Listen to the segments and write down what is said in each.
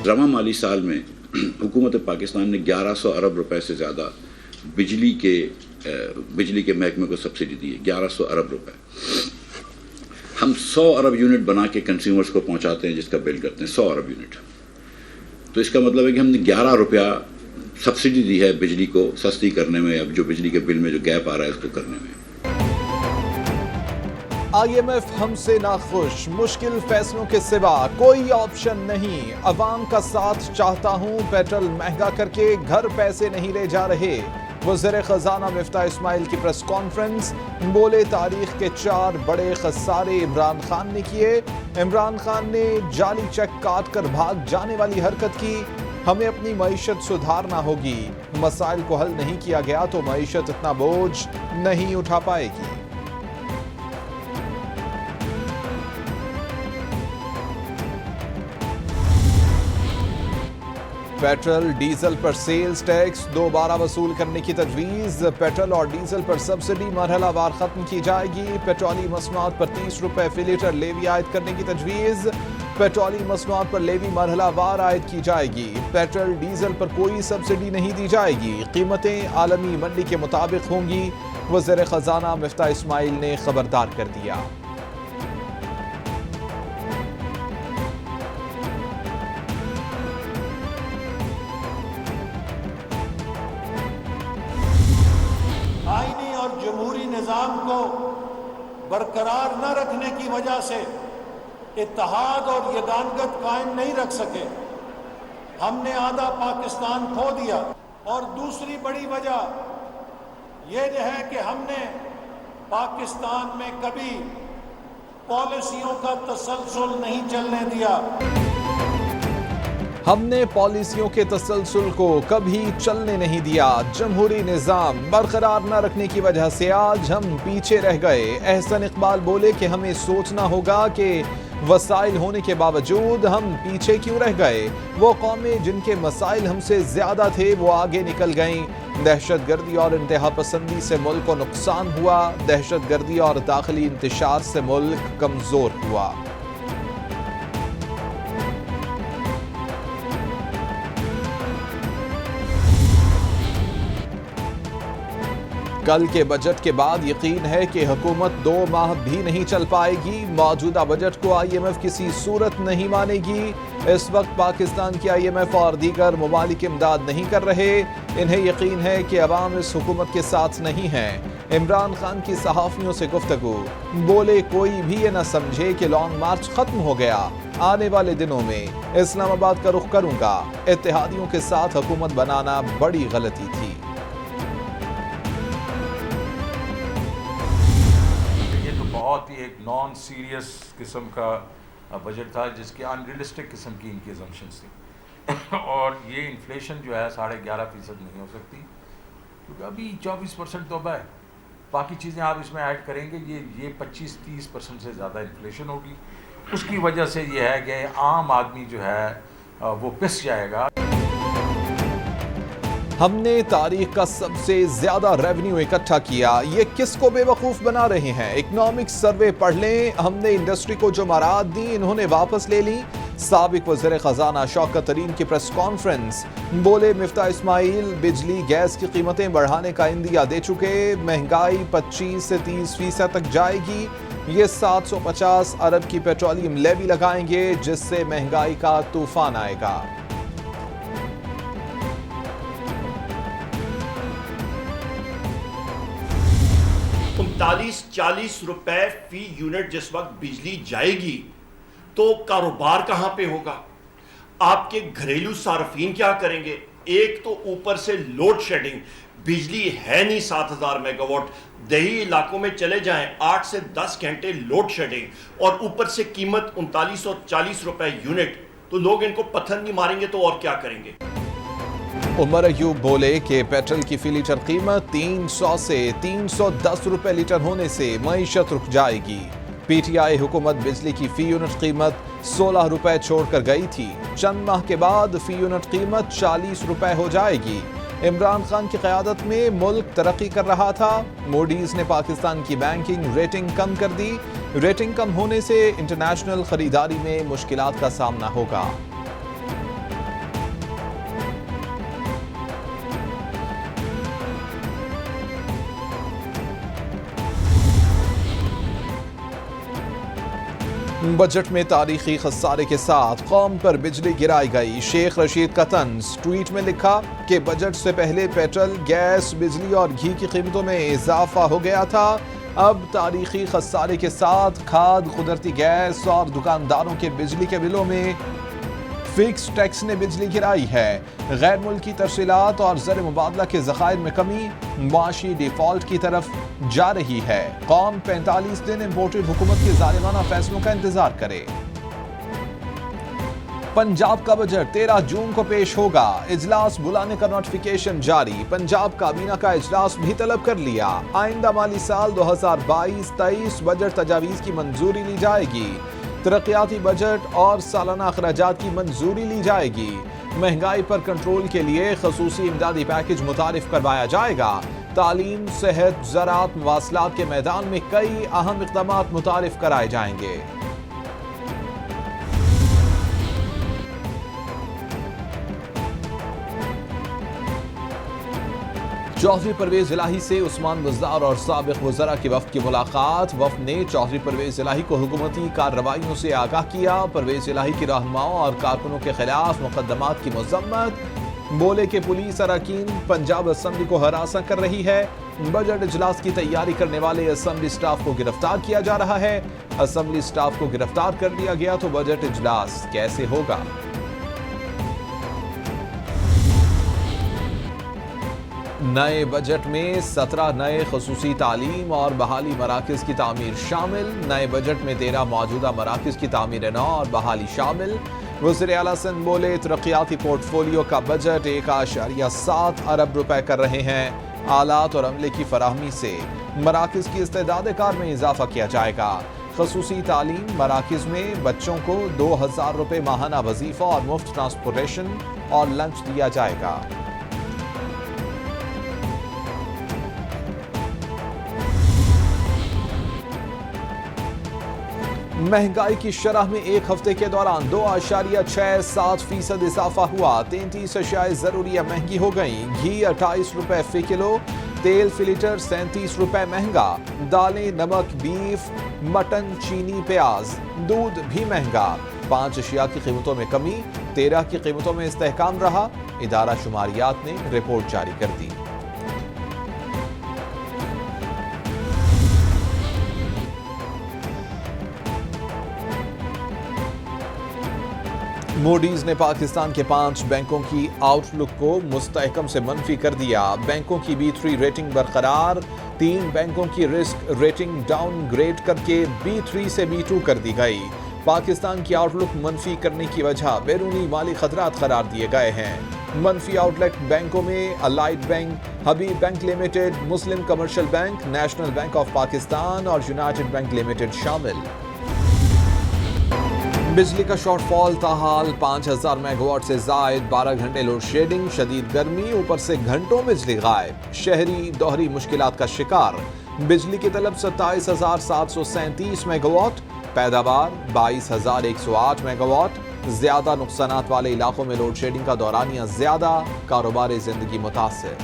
रवा माली साल में हुकूमत पाकिस्तान ने 1100 अरब रुपए से ज़्यादा बिजली के महकमे को सब्सिडी दी है। 1100 अरब रुपए हम 100 अरब यूनिट बना के कंज्यूमर्स को पहुंचाते हैं, जिसका बिल करते हैं 100 अरब यूनिट। तो इसका मतलब है कि हमने 11 रुपया सब्सिडी दी है बिजली को सस्ती करने में, अब जो बिजली के बिल में जो गैप आ रहा है उसको करने में। IMF हमसे नाखुश, मुश्किल फैसलों के सिवा कोई ऑप्शन नहीं। अवाम का साथ चाहता हूं, पेट्रोल महंगा करके घर पैसे नहीं ले जा रहे। वज़ीर खजाना मिफ्ता इस्माइल की प्रेस कॉन्फ्रेंस, बोले तारीख के 4 बड़े खसारे इमरान खान ने किए। इमरान खान ने जाली चेक काट कर भाग जाने वाली हरकत की। हमें अपनी मईशत सुधारना होगी, मसाइल को हल नहीं किया गया तो मईशत इतना बोझ नहीं उठा पाएगी। पेट्रोल डीजल पर सेल्स टैक्स दोबारा वसूल करने की तजवीज़। पेट्रोल और डीजल पर सब्सिडी मरहलावार खत्म की जाएगी। पेट्रोलियम मसनूआत पर 30 रुपए फी लीटर लेवी आयद करने की तजवीज़। पेट्रोलियम मसनूआत पर लेवी मरहलावार आयद की जाएगी। पेट्रोल डीजल पर कोई सब्सिडी नहीं दी जाएगी। कीमतें आलमी मंडी के मुताबिक होंगी। वज़ीर खजाना मिफ्ता इस्माइल ने खबरदार कर दिया। आईनी और जमहूरी निज़ाम को बरकरार न रखने की वजह से इत्तेहाद और यगानगत कायम नहीं रख सके। हमने आधा पाकिस्तान खो दिया। और दूसरी बड़ी वजह यह है कि हमने पाकिस्तान में कभी पॉलिसियों का तसलसल नहीं चलने दिया। हमने पॉलिसियों के तसलसल को कभी चलने नहीं दिया। जमहूरी निज़ाम बरकरार न रखने की वजह से आज हम पीछे रह गए। एहसन इकबाल बोले कि हमें सोचना होगा कि वसाइल होने के बावजूद हम पीछे क्यों रह गए। वो कौमें जिनके मसाइल हमसे ज्यादा थे वो आगे निकल गईं। दहशतगर्दी और इंतहा पसंदी से मुल्क को नुकसान हुआ। दहशतगर्दी और दाखिली इंतशार से मुल्क कमजोर हुआ। कल के बजट के बाद यकीन है कि हुकूमत 2 माह भी नहीं चल पाएगी। मौजूदा बजट को IMF किसी सूरत नहीं मानेगी। इस वक्त पाकिस्तान की IMF और दीगर ममालिक इमदाद नहीं कर रहे। इन्हें यकीन है कि अवाम इस हुकूमत के साथ नहीं है। इमरान खान की सहाफ़ियों से गुफ्तगू, बोले कोई भी ये न समझे कि लॉन्ग मार्च खत्म हो गया। आने वाले दिनों में इस्लामाबाद का रुख करूंगा। इत्तेहादियों के साथ हुकूमत बनाना बड़ी गलती थी। बहुत ही एक नॉन सीरियस किस्म का बजट था जिसके अनरियलिस्टिक किस्म की इनकी असम्पशंस थी। और ये इन्फ्लेशन जो है 11.5% नहीं हो सकती, क्योंकि अभी 24% तो है। बाकी चीज़ें आप इसमें ऐड करेंगे ये 25-30% से ज़्यादा इन्फ्लेशन होगी। उसकी वजह से ये है कि आम आदमी जो है वो पिस जाएगा। हमने तारीख का सबसे ज्यादा रेवेन्यू इकट्ठा किया। ये किसको बेवकूफ बना रहे हैं? इकोनॉमिक सर्वे पढ़ लें। हमने इंडस्ट्री को जो मराद दी इन्होंने वापस ले ली। साबिक वज़ीर खजाना शौकत तरीन की प्रेस कॉन्फ्रेंस, बोले मिफ्ता इस्माइल बिजली गैस की कीमतें बढ़ाने का इंदिया दे चुके। महंगाई 25 से 30% तक जाएगी। ये 750 अरब की पेट्रोलियम लेवी लगाएंगे जिससे महंगाई का तूफान आएगा। 39-40 रुपए फी यूनिट जिस वक्त बिजली जाएगी तो कारोबार कहां पे होगा? आपके घरेलू सार्फिन क्या करेंगे? एक तो ऊपर से लोड शेडिंग, बिजली है नहीं 7000 मेगावाट। दही इलाकों में चले जाएं 8 से 10 घंटे लोड शेडिंग और ऊपर से कीमत 3940 रुपए यूनिट। तो लोग इनको पत्थर नहीं मारेंगे तो और क्या करेंगे? उमर अयूब बोले कि पेट्रोल की फी लीटर कीमत 300 से 310 रुपए लीटर होने से मईशत रुक जाएगी। PTI हुकूमत बिजली की फी यूनिट कीमत 16 रुपए छोड़कर गई थी। चंद माह के बाद फी यूनिट कीमत 40 रुपए हो जाएगी। इमरान खान की क़यादत में मुल्क तरक्की कर रहा था। मूडीज ने पाकिस्तान की बैंकिंग रेटिंग कम कर दी। रेटिंग कम होने से इंटरनेशनल खरीदारी में मुश्किलात का सामना होगा। बजट में तारीखी खसारे के साथ कौम पर बिजली गिराई गई। शेख रशीद का तंज, ट्वीट में लिखा कि बजट से पहले पेट्रोल, गैस, बिजली और घी की कीमतों में इजाफा हो गया था। अब तारीखी खसारे के साथ खाद, कुदरती गैस और दुकानदारों के बिजली के बिलों में फिक्स टैक्स ने बिजली गिराई है। गैर मुल्की तरसीलात और ज़र मुबादला के ज़खायर में कमी मुआशी डिफॉल्ट की तरफ जा रही है। कौम 45 दिन इम्पोर्टेड हुकूमत के जालिमाना फैसलों का इंतजार करे। पंजाब का बजट 13 जून को पेश होगा। इजलास बुलाने का नोटिफिकेशन जारी। पंजाब काबीना का इजलास भी तलब कर लिया। आइंदा माली साल 2022-23 बजट तजावीज़ की मंजूरी ली जाएगी। तरक्याती बजट और सालाना अखराजात की मंजूरी ली जाएगी। महंगाई पर कंट्रोल के लिए खसूसी इमदादी पैकेज मुतारिफ करवाया जाएगा। तालीम, सेहत, ज़राअत, मवासलात के मैदान में कई अहम इक़दामात मुतारिफ कराए जाएंगे। चौधरी परवेज इलाही से उस्मान बुज़दार और साबिक़ वज़रा की वफ़द की मुलाकात। वफ़द ने चौधरी परवेज इलाही को हुकूमती कार्रवाइयों से आगाह किया। परवेज इलाही की रहनुमाओं और कारकुनों के खिलाफ मुकदमात की मज़म्मत। बोले कि पुलिस अरकान पंजाब असम्बली को हरासा कर रही है। बजट इजलास की तैयारी करने वाले असम्बली स्टाफ को गिरफ्तार किया जा रहा है। असम्बली स्टाफ को गिरफ्तार कर लिया गया तो बजट इजलास कैसे होगा? नए बजट में 17 नए खसूसी तालीम और बहाली मराकज़ की तामीर शामिल। नए बजट में 13 मौजूदा मराकज़ की तामीर नौ और बहाली शामिल। वज़ीर आला सिंध बोले तरक्याती पोर्टफोलियो का बजट 1.7 अरब रुपए कर रहे हैं। आलात और अमले की फराहमी से मराकज़ की इस्तेदाद कार में इजाफा किया जाएगा। खसूसी तालीम मराकज़ में बच्चों को 2000 रुपये माहाना वजीफा और मुफ्त ट्रांसपोर्टेशन और लंच दिया जाएगा। महंगाई की शरह में एक हफ्ते के दौरान 2.67% इजाफा हुआ। 33 अशियाए ज़रूरिया महंगी हो गई। घी 28 रुपए फी किलो, तेल फी लीटर 37 रुपए महंगा। दालें, नमक, बीफ, मटन, चीनी, प्याज, दूध भी महंगा। 5 अशिया की कीमतों में कमी, 13 की कीमतों में इस्तेहकाम रहा। इदारा शुमारियात ने रिपोर्ट जारी कर दी। मूडीज ने पाकिस्तान के 5 बैंकों की आउटलुक को मुस्तहकम से मनफी कर दिया। बैंकों की B3 रेटिंग बरकरार। 3 बैंकों की रिस्क रेटिंग डाउनग्रेड करके B3 से B2 कर दी गई। पाकिस्तान की आउटलुक मनफी करने की वजह बैरूनी माली खतरात करार दिए गए हैं। मनफी आउटलेट बैंकों में allied bank, Habib bank limited, Muslim commercial bank, national bank of Pakistan और यूनाइटेड बैंक लिमिटेड शामिल। बिजली का शॉर्टफॉल ताहाल 5000 मेगावाट से जायद। 12 घंटे लोड शेडिंग, शदीद गर्मी, ऊपर से घंटों बिजली गायब। शहरी दोहरी मुश्किलात का शिकार। बिजली की तलब 27,737 मेगावाट। पैदावार 22,108 मेगावाट। ज्यादा नुकसानात वाले इलाकों में लोड शेडिंग का दौरानिया ज्यादा। कारोबारी जिंदगी मुतासिर।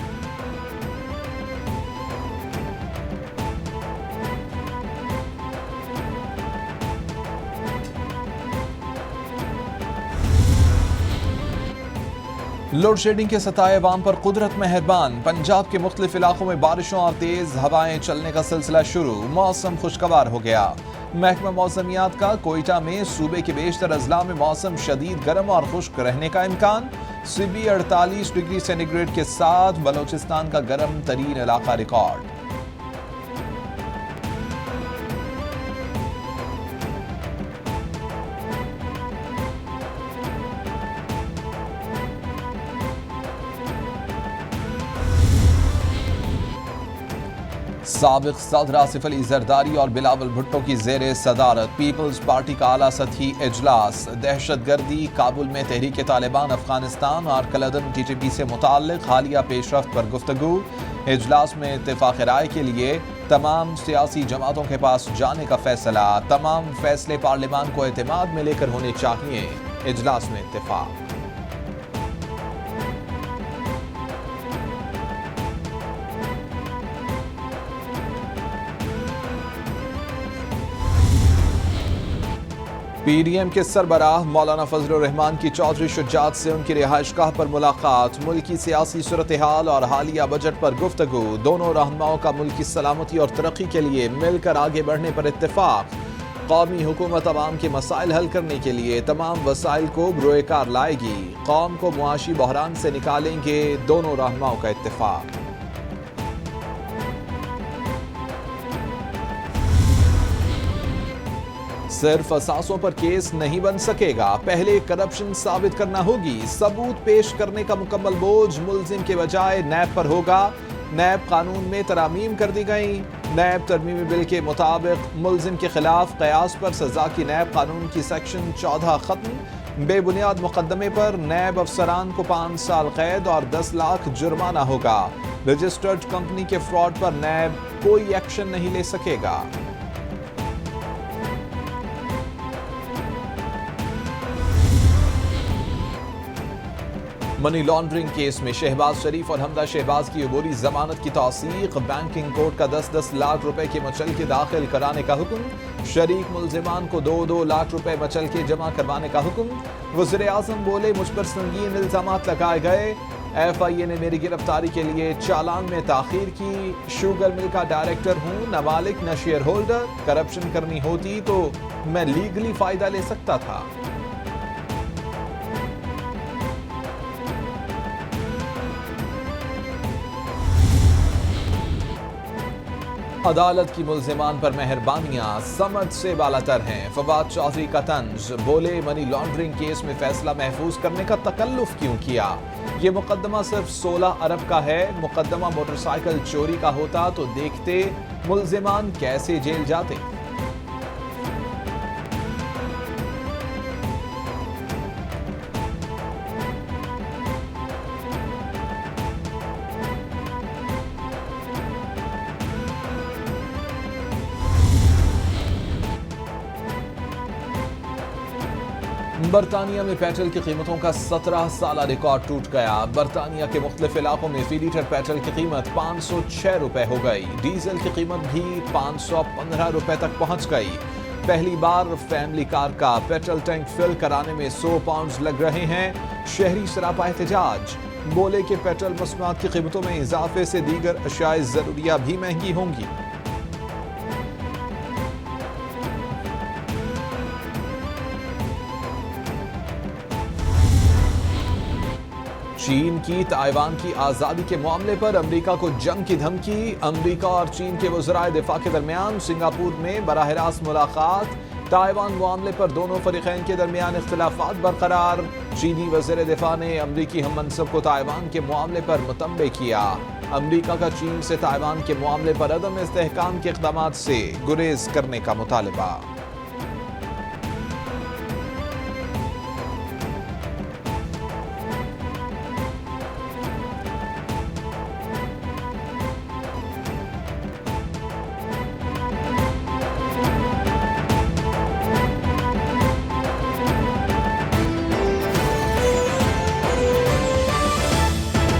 लोड शेडिंग के सताए अवाम पर कुदरत मेहरबान। पंजाब के मुख्तलिफ इलाकों में बारिशों और तेज हवाएं चलने का सिलसिला शुरू। मौसम खुशगवार हो गया। महकमा मौसमियात का कोयटा में सूबे के बेशतर अजला में मौसम शदीद गर्म और खुश्क रहने का इम्कान। सिबी 48 डिग्री सेंटीग्रेड के साथ बलोचिस्तान का गर्म तरीन इलाका रिकॉर्ड। साबिक सदर आसिफ अली जरदारी और बिलावल भुट्टो की जेर सदारत पीपल्स पार्टी का आला सतही इजलास। दहशतगर्दी, काबुल में तहरीक तालिबान अफगानिस्तान और कलदम TTP से मुताल्लिक हालिया पेशरफ्त पर गुफ्तगू। इजलास में इत्तेफाक राय के लिए तमाम सियासी जमातों के पास जाने का फैसला। तमाम फैसले पार्लियामान को एतमाद में लेकर होने चाहिए। इजलास में इत्तेफाक। PDM के सरबराह मौलाना फजलुर रहमान की चौधरी शुजात से उनकी रिहाइशगाह पर मुलाकात, मुल्की सियासी सूरत हाल और हालिया बजट पर गुफ्तगू। दोनों रहनुमाओं का मुल्की सलामती और तरक्की के लिए मिलकर आगे बढ़ने पर इत्तेफाक। कौमी हुकूमत अवाम के मसाइल हल करने के लिए तमाम वसाइल को बरोएकार लाएगी। कौम को मुआशी बहरान से निकालेंगे, दोनों रहनुमाओं का इत्तेफाक। सिर्फ असासों पर केस नहीं बन सकेगा, पहले करप्शन साबित करना होगी। सबूत पेश करने का मुकम्मल बोझ मुल्जिम के बजाय नैब पर होगा। नैब कानून में तरामीम कर दी गई। नैब तरमीमी बिल के मुताबिक मुल्जिम के खिलाफ कयास पर सजा की नैब कानून की सेक्शन 14 खत्म। बेबुनियाद मुकदमे पर नैब अफसरान को 5 साल कैद और 10 लाख जुर्माना होगा। रजिस्टर्ड कंपनी के फ्रॉड पर नैब कोई एक्शन नहीं ले सकेगा। मनी लॉन्ड्रिंग केस में शहबाज शरीफ और हमदा शहबाज की अबूरी जमानत की तौसीक। बैंकिंग कोर्ट का 10-10 लाख रुपए के मचलके दाखिल कराने का हुक्म। शरीक मुल्जिमान को 2-2 लाख रुपए मचलके जमा करवाने का हुक्म। वज़ीर आज़म बोले, मुझ पर संगीन इल्जामात लगाए गए। FIA ने मेरी गिरफ्तारी के लिए चालान में ताखीर की। शुगर मिल का डायरेक्टर हूँ, न मालिक न शेयर होल्डर। करप्शन करनी होती तो मैं लीगली फायदा ले सकता था। अदालत की मुल्जिमान पर मेहरबानियां समझ से बालातर हैं। फवाद चौधरी का तंज, बोले मनी लॉन्ड्रिंग केस में फैसला महफूज करने का तकल्लुफ क्यों किया। ये मुकदमा सिर्फ 16 अरब का है। मुकदमा मोटरसाइकिल चोरी का होता तो देखते मुल्जिमान कैसे जेल जाते। बरतानिया में पेट्रोल की कीमतों का 17 साला रिकॉर्ड टूट गया। बरतानिया के मुख्तलिफ इलाकों में फी लीटर पेट्रोल की कीमत 506 रुपए हो गई। डीजल की कीमत भी 515 रुपए तक पहुंच गई। पहली बार फैमिली कार का पेट्रोल टैंक फिल कराने में 100 पाउंड लग रहे हैं। शहरी सरापा एहतजाज, बोले कि पेट्रोल मसनूआत की कीमतों में इजाफे से दीगर अशियाए जरूरिया भी महंगी होंगी। चीन की ताइवान की आज़ादी के मामले पर अमेरिका को जंग की धमकी। अमेरिका और चीन के वज़राए दिफा के दरमियान सिंगापुर में बराह रास्त मुलाकात। ताइवान मामले पर दोनों फरीक़ैन के दरमियान इख्तिलाफ़ात बरकरार। चीनी वज़ीर दिफा ने अमरीकी हम मनसब को ताइवान के मामले पर मुतंबे किया। अमेरिका का चीन से ताइवान के मामले पर अदम इस्तेहकाम के इक़दामात से गुरेज करने का मुतालबा।